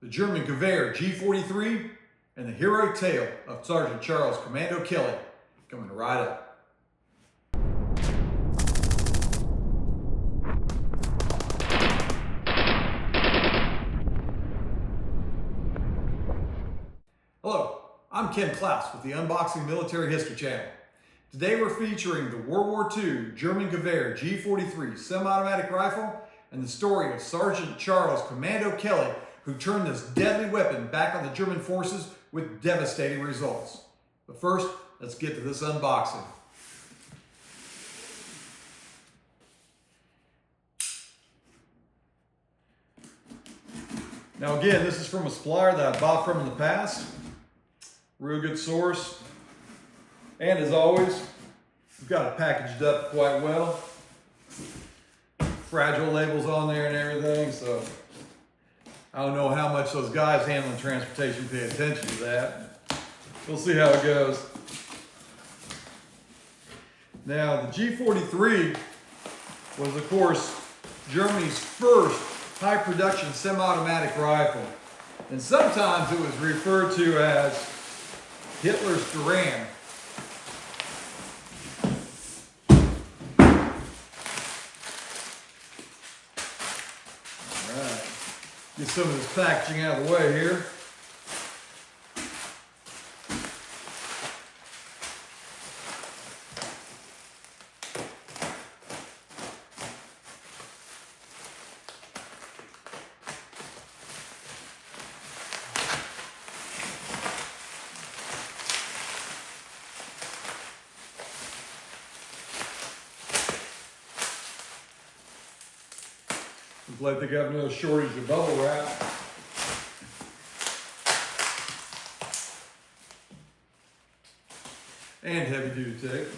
the German WWII G43, and the heroic tale of Sergeant Charles Commando Kelly, coming right up. Hello, I'm Ken Klaus with the Unboxing Military History Channel. Today we're featuring the World War II German WWII G43 semi-automatic rifle and the story of Sergeant Charles Commando Kelly, who turned this deadly weapon back on the German forces with devastating results. But first, let's get to this unboxing. Now again, this is from a supplier that I bought from in the past. Real good source. And as always, we've got it packaged up quite well. Fragile labels on there and everything, so I don't know how much those guys handling transportation pay attention to that. We'll see how it goes. Now, the G43 was, of course, Germany's first high production semi-automatic rifle. And sometimes it was referred to as Hitler's Garand. Get some of this packaging out of the way here. Looks like they got no shortage of bubble wrap. And heavy duty tape.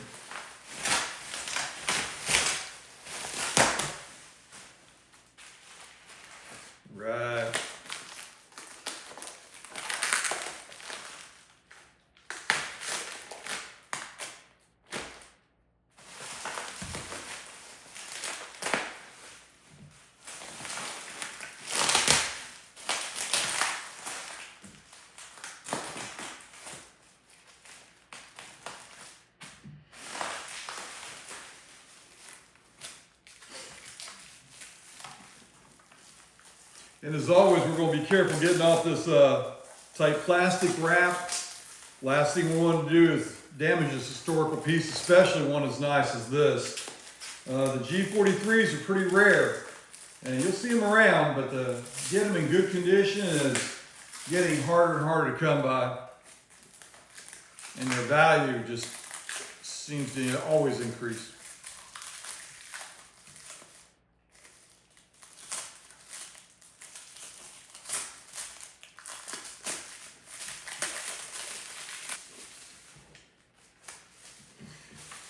Right. And as always, we're going to be careful getting off this tight plastic wrap. Last thing we want to do is damage this historical piece, especially one as nice as this. The G43s are pretty rare, and you'll see them around, but to get them in good condition is getting harder and harder to come by. And their value just seems to always increase.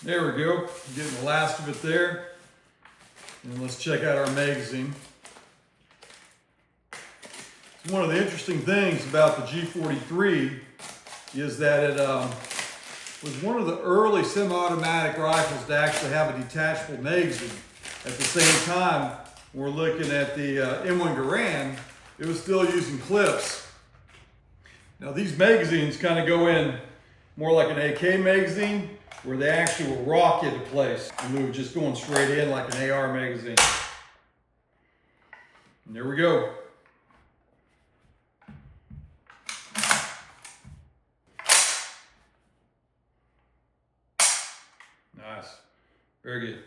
There we go, getting the last of it there. And let's check out our magazine. One of the interesting things about the G43 is that it was one of the early semi-automatic rifles to actually have a detachable magazine. At the same time, we're looking at the M1 Garand, it was still using clips. Now these magazines kind of go in more like an AK magazine, where they actually will rock into place and move just going straight in like an AR magazine. And there we go. Nice. Very good.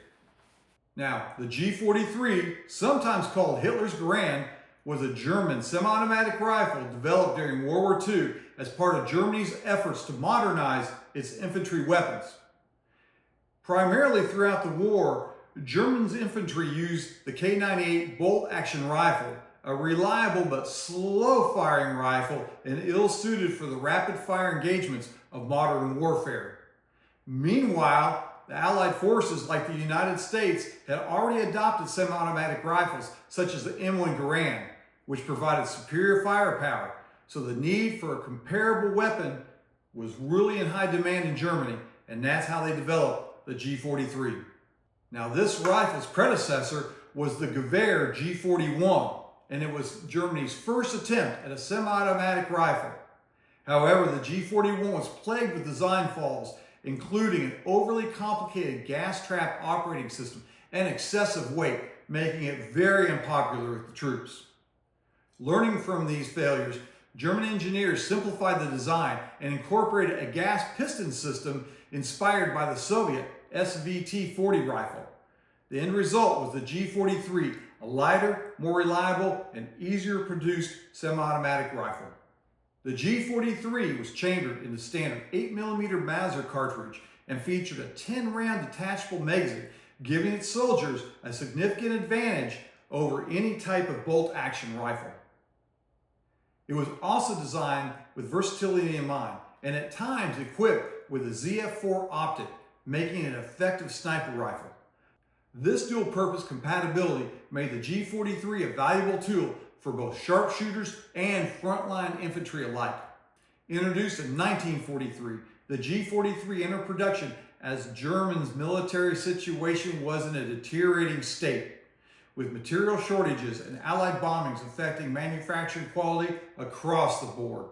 Now, the G43, sometimes called Hitler's Garand, was a German semi-automatic rifle developed during World War II as part of Germany's efforts to modernize its infantry weapons. Primarily throughout the war, Germans infantry used the K98 bolt-action rifle, a reliable but slow-firing rifle and ill-suited for the rapid-fire engagements of modern warfare. Meanwhile, the Allied forces like the United States had already adopted semi-automatic rifles such as the M1 Garand, which provided superior firepower, so the need for a comparable weapon was really in high demand in Germany, and that's how they developed the G43. Now this rifle's predecessor was the WWII G41, and it was Germany's first attempt at a semi-automatic rifle. However, the G41 was plagued with design flaws, including an overly complicated gas trap operating system and excessive weight, making it very unpopular with the troops. Learning from these failures, German engineers simplified the design and incorporated a gas piston system inspired by the Soviet SVT-40 rifle. The end result was the G43, a lighter, more reliable, and easier produced semi-automatic rifle. The G43 was chambered in the standard 8mm Mauser cartridge and featured a 10-round detachable magazine, giving its soldiers a significant advantage over any type of bolt-action rifle. It was also designed with versatility in mind, and at times equipped with a ZF4 optic, making it an effective sniper rifle. This dual-purpose compatibility made the G43 a valuable tool for both sharpshooters and frontline infantry alike. Introduced in 1943, the G43 entered production as Germany's military situation was in a deteriorating state, with material shortages and Allied bombings affecting manufacturing quality across the board.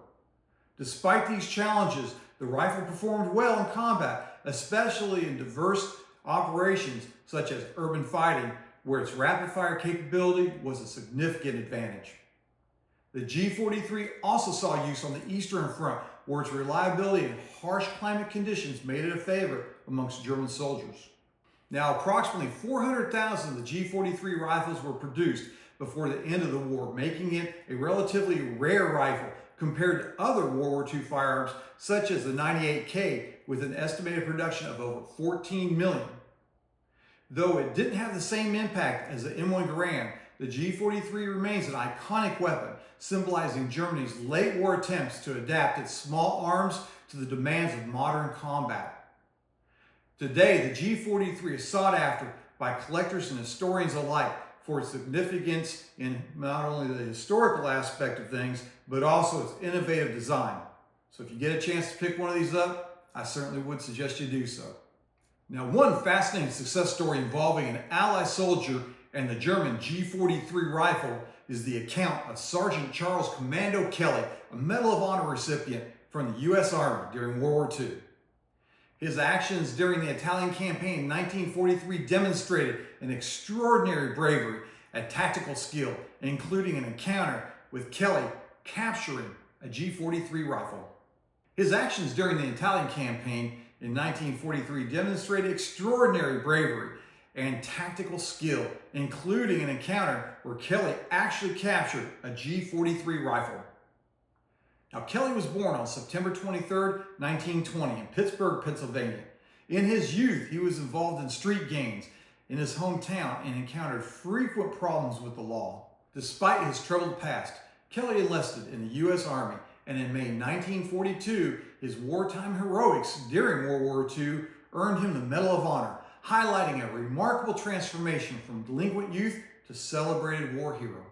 Despite these challenges, the rifle performed well in combat, especially in diverse operations such as urban fighting, where its rapid-fire capability was a significant advantage. The G43 also saw use on the Eastern Front, where its reliability in harsh climate conditions made it a favorite amongst German soldiers. Now, approximately 400,000 of the G43 rifles were produced before the end of the war, making it a relatively rare rifle compared to other World War II firearms, such as the 98K, with an estimated production of over 14 million. Though it didn't have the same impact as the M1 Garand, the G43 remains an iconic weapon, symbolizing Germany's late war attempts to adapt its small arms to the demands of modern combat. Today, the G43 is sought after by collectors and historians alike for its significance in not only the historical aspect of things, but also its innovative design. So if you get a chance to pick one of these up, I certainly would suggest you do so. Now, one fascinating success story involving an Allied soldier and the German G43 rifle is the account of Sergeant Charles Commando Kelly, a Medal of Honor recipient from the U.S. Army during World War II. His actions during the Italian campaign in 1943 demonstrated an extraordinary bravery and tactical skill, including an encounter with Kelly capturing a G43 rifle. His actions during the Italian campaign in 1943 demonstrated extraordinary bravery and tactical skill, including an encounter where Kelly actually captured a G43 rifle. Now, Kelly was born on September 23, 1920 in Pittsburgh, Pennsylvania. In his youth, he was involved in street gangs in his hometown and encountered frequent problems with the law. Despite his troubled past, Kelly enlisted in the U.S. Army, and in May 1942, his wartime heroics during World War II earned him the Medal of Honor, highlighting a remarkable transformation from delinquent youth to celebrated war hero.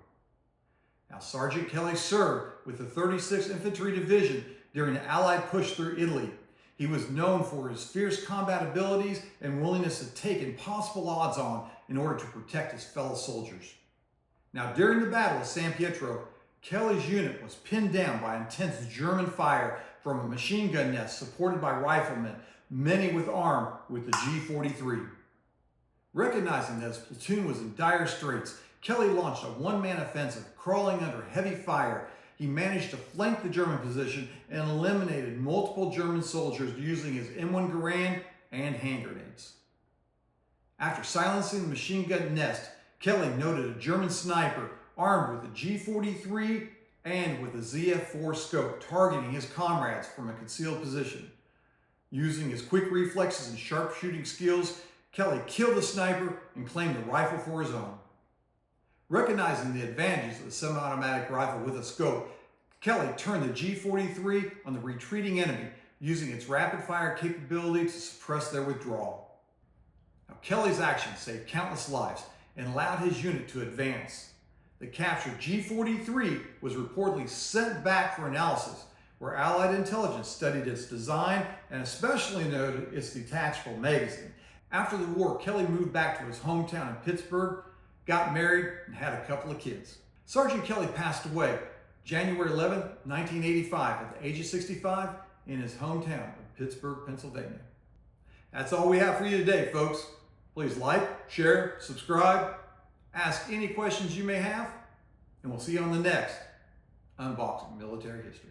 Now, Sergeant Kelly served with the 36th Infantry Division during the Allied push through Italy. He was known for his fierce combat abilities and willingness to take impossible odds on in order to protect his fellow soldiers. Now, during the Battle of San Pietro, Kelly's unit was pinned down by intense German fire from a machine gun nest supported by riflemen, many armed with the G43. Recognizing that his platoon was in dire straits, Kelly launched a one-man offensive, crawling under heavy fire. He managed to flank the German position and eliminated multiple German soldiers using his M1 Garand and hand grenades. After silencing the machine gun nest, Kelly noted a German sniper armed with a G43 and with a ZF4 scope targeting his comrades from a concealed position. Using his quick reflexes and sharp shooting skills, Kelly killed the sniper and claimed the rifle for his own. Recognizing the advantages of the semi-automatic rifle with a scope, Kelly turned the G43 on the retreating enemy, using its rapid-fire capability to suppress their withdrawal. Now, Kelly's actions saved countless lives and allowed his unit to advance. The captured G43 was reportedly sent back for analysis, where Allied intelligence studied its design and especially noted its detachable magazine. After the war, Kelly moved back to his hometown in Pittsburgh, got married, and had a couple of kids. Sergeant Kelly passed away January 11, 1985 at the age of 65 in his hometown of Pittsburgh, Pennsylvania. That's all we have for you today, folks. Please like, share, subscribe, ask any questions you may have, and we'll see you on the next Unboxing Military History.